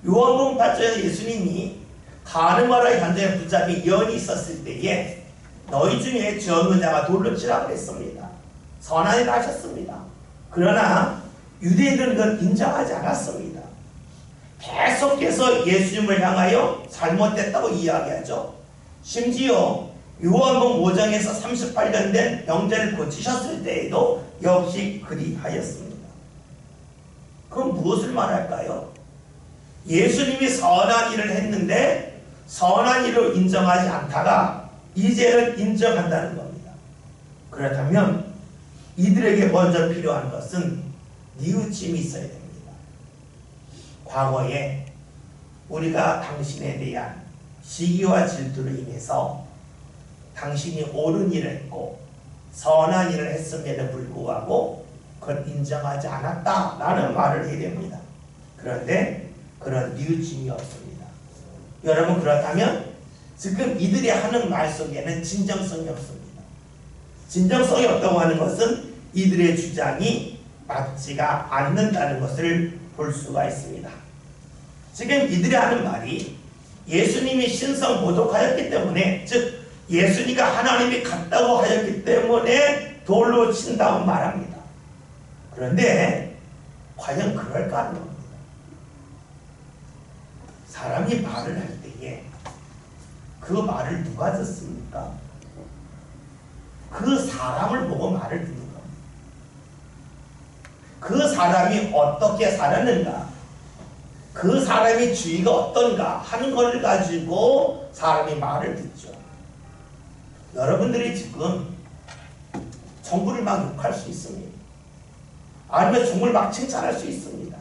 요한복음 8장에서 예수님이 가늠하라 현장에 붙잡힌 여인이 있었을 때에 너희 중에 죄 없는 자가 돌로 치라고 했습니다. 선한 일을 하셨습니다. 그러나 유대인들은 그걸 인정하지 않았습니다. 계속해서 예수님을 향하여 잘못됐다고 이야기하죠. 심지어 요한복음 5장에서 38년 된 병자를 고치셨을 때에도 역시 그리하였습니다. 그럼 무엇을 말할까요? 예수님이 선한 일을 했는데 선한 일로 인정하지 않다가 이제는 인정한다는 겁니다. 그렇다면 이들에게 먼저 필요한 것은 뉘우침이 있어야 됩니다. 과거에 우리가 당신에 대한 시기와 질투로 인해서 당신이 옳은 일을 했고 선한 일을 했음에도 불구하고 그걸 인정하지 않았다라는 말을 해야 됩니다. 그런데 그런 뉘우침이 없습니다. 여러분, 그렇다면 지금 이들이 하는 말 속에는 진정성이 없습니다. 진정성이 없다고 하는 것은 이들의 주장이 맞지가 않는다는 것을 볼 수가 있습니다. 지금 이들이 하는 말이 예수님이 신성 모독하였기 때문에, 즉 예수님과 하나님이 같다고 하였기 때문에 돌로 친다고 말합니다. 그런데 과연 그럴까 하는 겁니다. 사람이 말을 할 때에 그 말을 누가 듣습니까? 그 사람을 보고 말을 듣는 겁니다. 그 사람이 어떻게 살았는가, 그 사람의 주의가 어떤가 하는 걸 가지고 사람이 말을 듣죠. 여러분들이 지금 정부를 막 욕할 수 있습니다. 아니면 정부를 막 칭찬할 수 있습니다.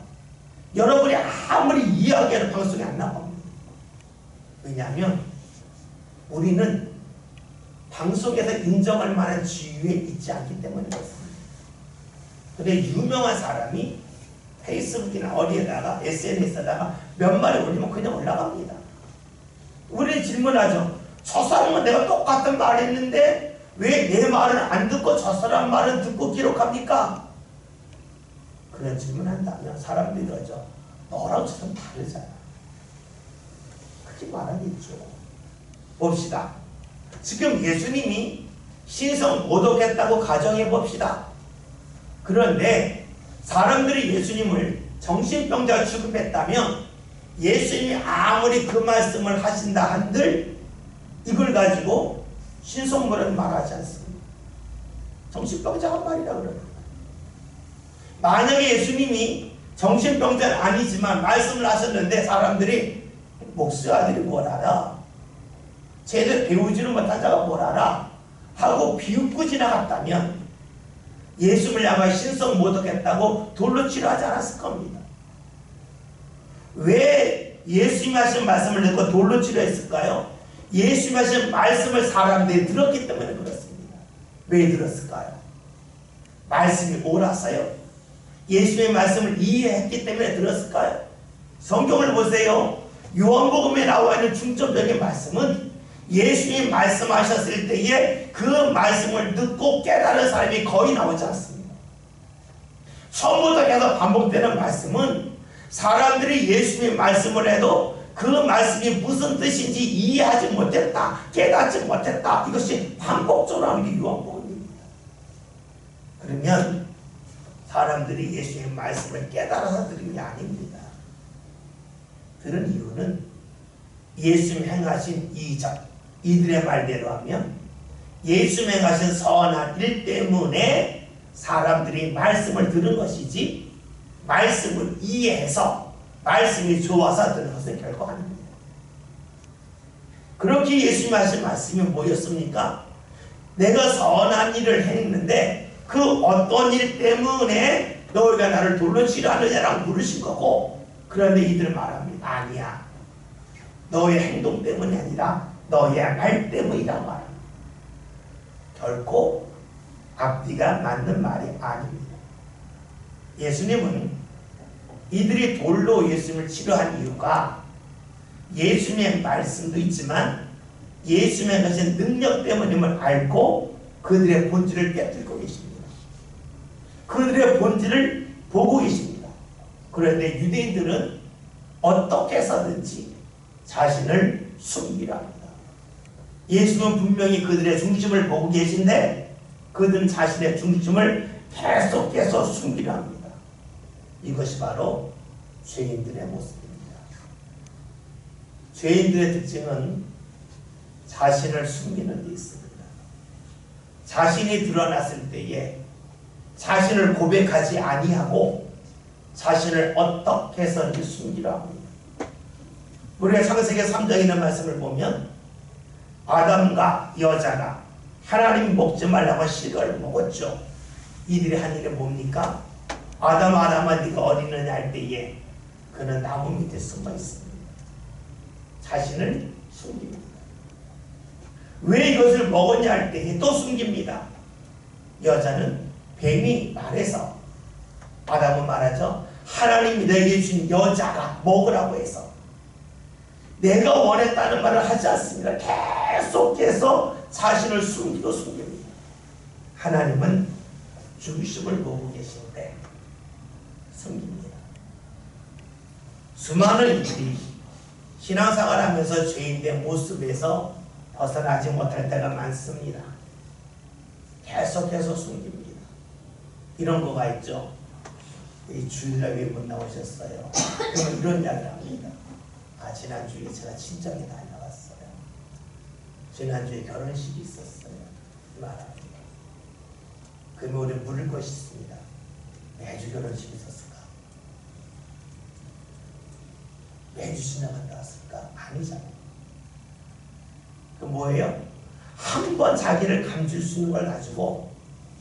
여러분이 아무리 이야기해도 방송에 안 나갑니다. 왜냐하면 우리는 방송에서 인정할 만한 지위에 있지 않기 때문에 그렇습니다. 근데 유명한 사람이 페이스북이나 어디에다가 SNS에다가 몇 마디 올리면 그냥 올라갑니다. 우리는 질문하죠. 저 사람은 내가 똑같은 말 했는데 왜 내 말은 안 듣고 저 사람 말은 듣고 기록합니까? 그런 질문한다면 사람들이 그러죠. 너랑 저랑 다르잖아. 그렇게 말하겠죠. 봅시다. 지금 예수님이 신성 모독했다고 가정해 봅시다. 그런데 사람들이 예수님을 정신병자 취급했다면 예수님이 아무리 그 말씀을 하신다 한들 이걸 가지고 신성모독은 말하지 않습니다. 정신병자가 말이라 그러는 거예요. 만약에 예수님이 정신병자는 아니지만 말씀을 하셨는데 사람들이 목수 아들이 뭘 알아? 제대로 배우지는 못한 자가 뭘 알아? 하고 비웃고 지나갔다면 예수를 향하여 신성 모독했다고 돌로 치료하지 않았을 겁니다. 왜 예수님이 하신 말씀을 듣고 돌로 치료했을까요? 예수님이 하신 말씀을 사람들이 들었기 때문에 그렇습니다. 왜 들었을까요? 말씀이 옳았어요? 예수님의 말씀을 이해했기 때문에 들었을까요? 성경을 보세요. 요한복음에 나와 있는 중점적인 말씀은 예수님이 말씀하셨을 때에 그 말씀을 듣고 깨달은 사람이 거의 나오지 않습니다. 처음부터 계속 반복되는 말씀은 사람들이 예수님의 말씀을 해도 그 말씀이 무슨 뜻인지 이해하지 못했다, 깨닫지 못했다. 이것이 반복적으로 하는 게 요한복음입니다. 그러면 사람들이 예수님의 말씀을 깨달아서 들은 게 아닙니다. 들은 이유는 예수님이 행하신 이들의 말대로 하면 예수님이 행하신 선한 일 때문에 사람들이 말씀을 들은 것이지 말씀을 이해해서 말씀이 좋아서 들은 것은 결코 아닙니다. 그렇게 예수님이 하신 말씀이 뭐였습니까? 내가 선한 일을 했는데 그 어떤 일 때문에 너희가 나를 돌로 치료하느냐라고 물으신 거고, 그런데 이들은 말합니다. 아니야. 너의 행동 때문이 아니라 너의 말 때문이라고 말합니다. 결코 앞뒤가 맞는 말이 아닙니다. 예수님은 이들이 돌로 예수님을 치료한 이유가 예수님의 말씀도 있지만 예수님의 가진 능력 때문임을 알고 그들의 본질을 깨뜨리고 계십니다. 그들의 본질을 보고 계십니다. 그런데 유대인들은 어떻게 해서든지 자신을 숨기려 합니다. 예수는 분명히 그들의 중심을 보고 계신데 그들은 자신의 중심을 계속해서 숨기려 합니다. 이것이 바로 죄인들의 모습입니다. 죄인들의 특징은 자신을 숨기는 데 있습니다. 자신이 드러났을 때에 자신을 고백하지 아니하고 자신을 어떻게 해서든지 숨기려 합니다. 우리가 창세기 3장에 있는 말씀을 보면 아담과 여자가 하나님 먹지 말라고 씨를 먹었죠. 이들이 한 일이 뭡니까? 아담아 네가 어디느냐 할 때에 그는 나무 밑에 숨어 있습니다. 자신을 숨깁니다. 왜 이것을 먹었냐 할 때에 또 숨깁니다. 여자는 뱀이 말해서, 아담은 말하죠. 하나님이 내게 준 여자가 먹으라고 해서 내가 원했다는 말을 하지 않습니다. 계속해서 자신을 숨깁니다. 하나님은 중심을 보고 계신데 숨깁니다. 수많은 이들이 신앙생활 하면서 죄인의 모습에서 벗어나지 못할 때가 많습니다. 계속해서 숨깁니다. 이런 거가 있죠. 이 주일날 왜 못 나오셨어요? 그러면 이런 이야기를 합니다. 지난주에 제가 친정에 다녀왔어요. 지난주에 결혼식이 있었어요. 말합니다. 금요일에 물을 것이 있습니다. 매주 결혼식이 있었을까? 매주 지나갔다 왔을까? 아니잖아요. 그 뭐예요? 한 번 자기를 감출 수 있는 걸 가지고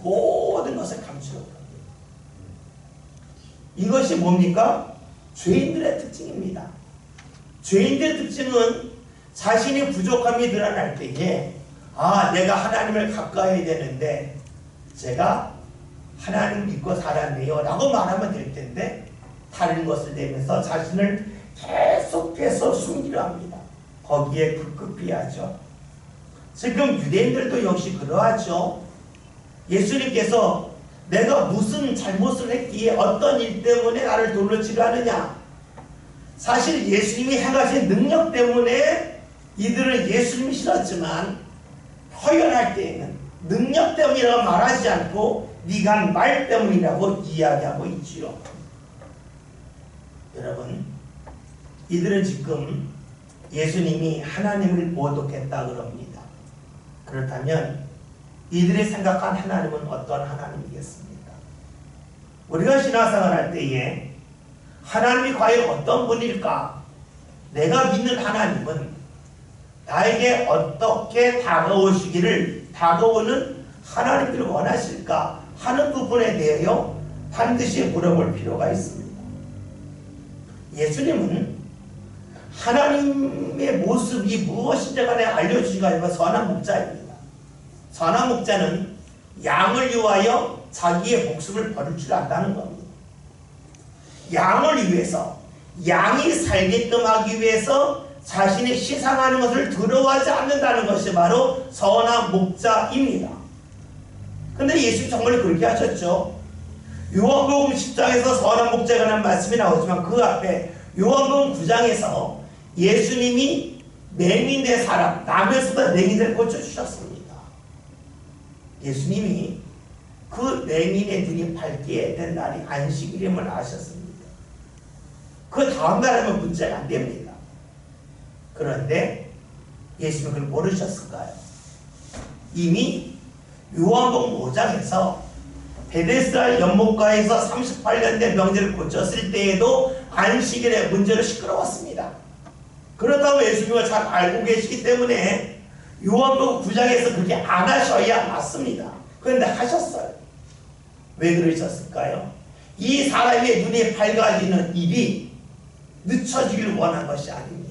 모든 것을 감추려고 합니다. 이것이 뭡니까? 죄인들의 특징입니다. 죄인들의 특징은 자신의 부족함이 드러날 때에 내가 하나님을 가까이 해야 되는데 제가 하나님 믿고 살았네요 라고 말하면 될 텐데 다른 것을 내면서 자신을 계속해서 숨기려 합니다. 거기에 급급히 하죠. 지금 유대인들도 역시 그러하죠. 예수님께서 내가 무슨 잘못을 했기에 어떤 일 때문에 나를 돌로 치료하느냐. 사실 예수님이 행하신 능력 때문에 이들은 예수님이 싫었지만 표현할 때에는 능력 때문이라고 말하지 않고 네가 한 말 때문이라고 이야기하고 있지요. 여러분, 이들은 지금 예수님이 하나님을 모독했다 그럽니다. 그렇다면 이들이 생각한 하나님은 어떤 하나님이겠습니까? 우리가 신앙생활 할 때에 하나님이 과연 어떤 분일까? 내가 믿는 하나님은 나에게 어떻게 다가오는 하나님을 원하실까 하는 부분에 대하여 반드시 물어볼 필요가 있습니다. 예수님은 하나님의 모습이 무엇인지 간에 알려주시고 아니면 선한 목자입니다. 선한 목자는 양을 위하여 자기의 목숨을 버릴 줄 안다는 겁니다. 양을 위해서, 양이 살게끔 하기 위해서 자신이 희생하는 것을 두려워하지 않는다는 것이 바로 선한 목자입니다. 근데 예수님 정말 그렇게 하셨죠. 요한복음 10장에서 선한 목자에 관한 말씀이 나오지만 그 앞에 요한복음 9장에서 예수님이 맹인된 사람, 남에서도 맹인을 고쳐주셨습니다. 예수님이 그 맹인의 눈이 밝게 된 날이 안식일임을 아셨습니다. 그 다음 날이면 문제가 안 됩니다. 그런데 예수님은 그걸 모르셨을까요? 이미 요한복음 5장에서 베데스다 연못가에서 38년 된 병자를 고쳤을 때에도 안식일의 문제로 시끄러웠습니다. 그렇다고 예수님을 잘 알고 계시기 때문에 요한복음 9장에서 그렇게 안 하셔야 맞습니다. 그런데 하셨어요. 왜 그러셨을까요? 이 사람의 눈이 밝아지는 일이 늦춰지길 원한 것이 아닙니다.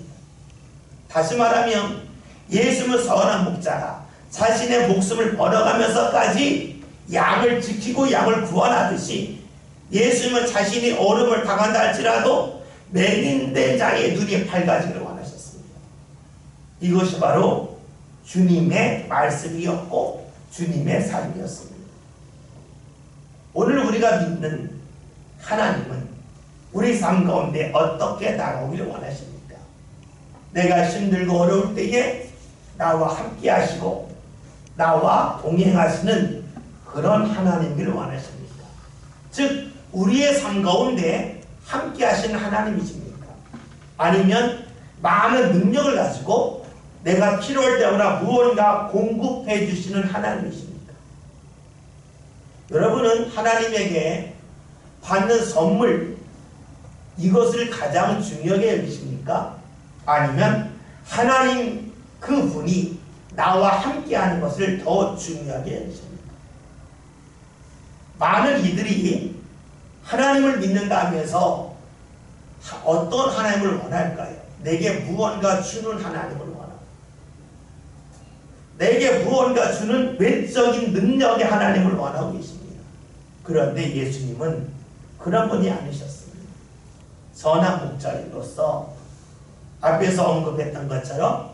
다시 말하면 예수님은 선한 목자가 자신의 목숨을 버려가면서까지 양을 지키고 양을 구원하듯이 예수님은 자신이 어려움을 당한다 할지라도 맹인된 자의 눈이 밝아지기를 원하셨습니다. 이것이 바로 주님의 말씀이었고 주님의 삶이었습니다. 오늘 우리가 믿는 하나님은 우리 삶 가운데 어떻게 다가오기를 원하십니까? 내가 힘들고 어려울 때에 나와 함께 하시고 나와 동행하시는 그런 하나님을 원하십니까? 즉 우리의 삶 가운데 함께 하시는 하나님이십니까? 아니면 많은 능력을 가지고 내가 필요할 때마다 무언가 공급해 주시는 하나님이십니까? 여러분은 하나님에게 받는 선물 이것을 가장 중요하게 여기십니까? 아니면 하나님 그분이 나와 함께하는 것을 더 중요하게 여기십니까? 많은 이들이 하나님을 믿는다 하면서 어떤 하나님을 원할까요? 내게 무언가 주는 하나님을 원합니다. 내게 무언가 주는 외적인 능력의 하나님을 원하고 계십니다. 그런데 예수님은 그런 분이 아니셨습니다. 선한 목자로서 앞에서 언급했던 것처럼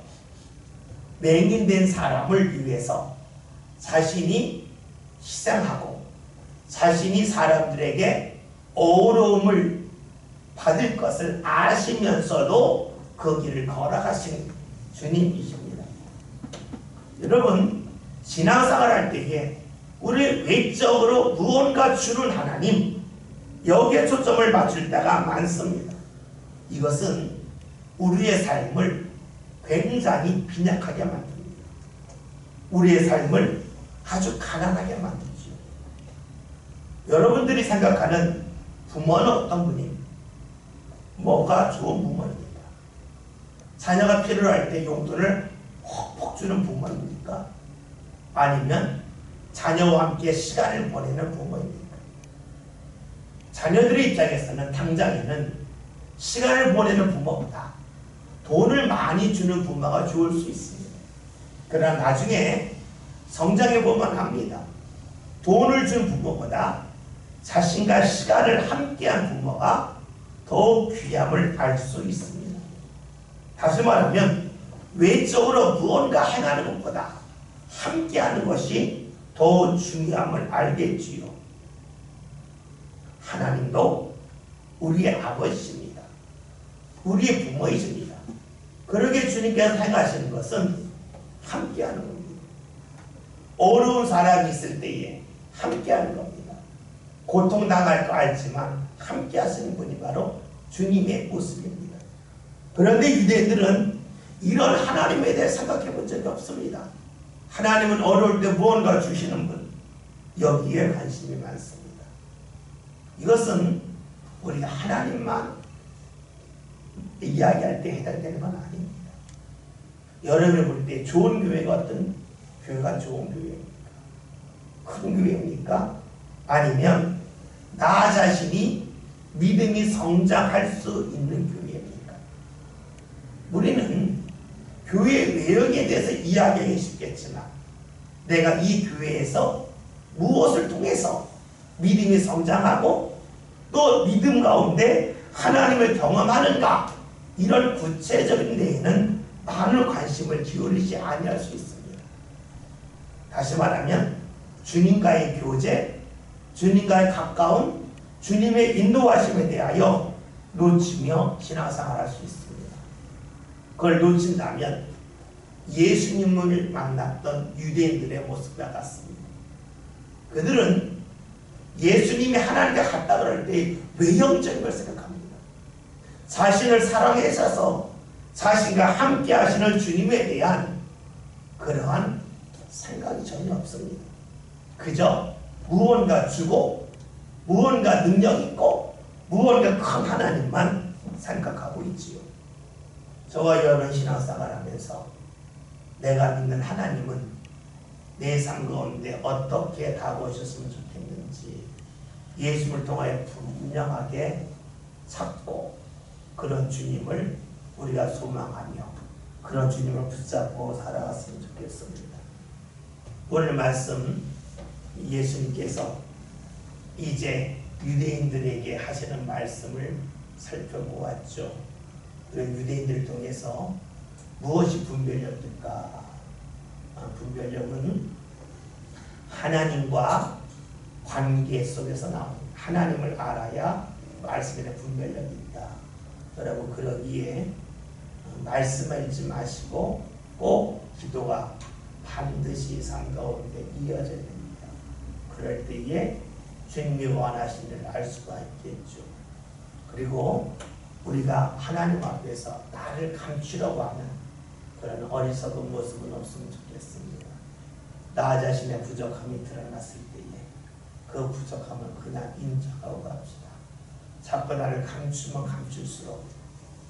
맹인된 사람을 위해서 자신이 희생하고 자신이 사람들에게 어려움을 받을 것을 아시면서도 그 길을 걸어가신 주님이십니다. 여러분, 신앙생활 할 때에 우리 외적으로 무언가 주는 하나님, 여기에 초점을 맞출 때가 많습니다. 이것은 우리의 삶을 굉장히 빈약하게 만듭니다. 우리의 삶을 아주 가난하게 만들죠. 여러분들이 생각하는 부모는 어떤 분입니까? 뭐가 좋은 부모입니까? 자녀가 필요할 때 용돈을 퍽퍽 주는 부모입니까? 아니면 자녀와 함께 시간을 보내는 부모입니까? 자녀들의 입장에서는 당장에는 시간을 보내는 부모보다 돈을 많이 주는 부모가 좋을 수 있습니다. 그러나 나중에 성장해 보면 합니다. 돈을 준 부모보다 자신과 시간을 함께한 부모가 더욱 귀함을 알 수 있습니다. 다시 말하면 외적으로 무언가 행하는 것보다 함께하는 것이 더 중요함을 알겠지요. 하나님도 우리의 아버지십니다. 우리의 부모이십니다. 그러게 주님께서 행하시는 것은 함께하는 겁니다. 어려운 사람이 있을 때에 함께하는 겁니다. 고통당할 거 알지만 함께 하시는 분이 바로 주님의 모습입니다. 그런데 유대인들은 이런 하나님에 대해 생각해 본 적이 없습니다. 하나님은 어려울 때 무언가 주시는 분, 여기에 관심이 많습니다. 이것은 우리가 하나님만 이야기할 때 해당되는 건 아닙니다. 여러분이 볼 때 좋은 교회가 어떤 교회가 좋은 교회입니까? 큰 교회입니까? 아니면 나 자신이 믿음이 성장할 수 있는 교회입니까? 우리는 교회 외형에 대해서 이야기하기 쉽겠지만 내가 이 교회에서 무엇을 통해서 믿음이 성장하고 또 믿음 가운데 하나님을 경험하는가, 이런 구체적인 데에는 많은 관심을 기울이지 아니할 수 있습니다. 다시 말하면 주님과의 교제, 주님과의 가까운 주님의 인도하심에 대하여 놓치며 신앙생활할 수 있습니다. 그걸 놓친다면 예수님을 만났던 유대인들의 모습과 같습니다. 그들은 예수님이 하나님과 같다 그럴 때 외형적인 걸 생각합니다. 자신을 사랑하셔서 자신과 함께 하시는 주님에 대한 그러한 생각이 전혀 없습니다. 그저 무언가 주고 무언가 능력 있고 무언가 큰 하나님만 생각하고 있지요. 저와 여러분 신앙생활 하면서 내가 믿는 하나님은 내 삶 가운데 어떻게 다가오셨으면 좋겠는지 예수를 통하여 분명하게 찾고 그런 주님을 우리가 소망하며 그런 주님을 붙잡고 살아갔으면 좋겠습니다. 오늘 말씀 예수님께서 이제 유대인들에게 하시는 말씀을 살펴보았죠. 그런 유대인들을 통해서 무엇이 분별력일까? 분별력은 하나님과 관계 속에서 나옵니다. 하나님을 알아야 말씀에 대한 분별력이 있다. 여러분 그러기에 말씀을 잊지 마시고 꼭 기도가 반드시 삶 가운데 이어져야 됩니다. 그럴 때에 주님이 원하신 일을 알 수가 있겠죠. 그리고 우리가 하나님 앞에서 나를 감추려고 하는 그런 어리석은 모습은 없으면 좋겠습니다. 나 자신의 부족함이 드러났을 때에 그 부족함을 그냥 인정하고 갑시다. 자꾸 나를 감추면 감출수록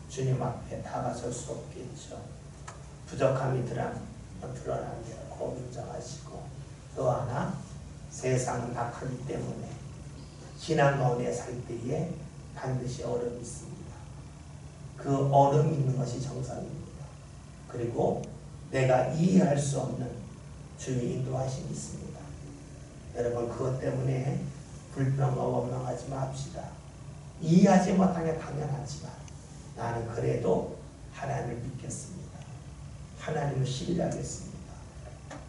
주님 앞에 다가설 수 없겠죠. 부족함이 드러난 게 꼭 인정하시고 또 하나 세상은 악하기 때문에 신앙 가운데 살 때에 반드시 어려움이 있습니다. 그 어려움이 있는 것이 정상입니다. 그리고 내가 이해할 수 없는 주의 인도하심이 있습니다. 여러분 그것 때문에 불평과 원망하지 맙시다. 이해하지 못한 게 당연하지만 나는 그래도 하나님을 믿겠습니다. 하나님을 신뢰하겠습니다.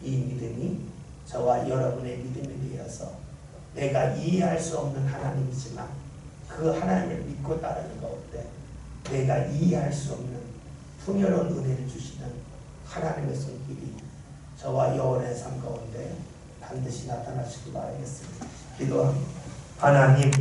이 믿음이 저와 여러분의 믿음이 되어서 내가 이해할 수 없는 하나님이지만 그 하나님을 믿고 따르는 가운데 내가 이해할 수 없는 풍요로운 은혜를 주시는 하나님의 손길이 저와 여러분의 삶 가운데 반드시 나타나시기 바라겠습니다. 기도합니다. 하나님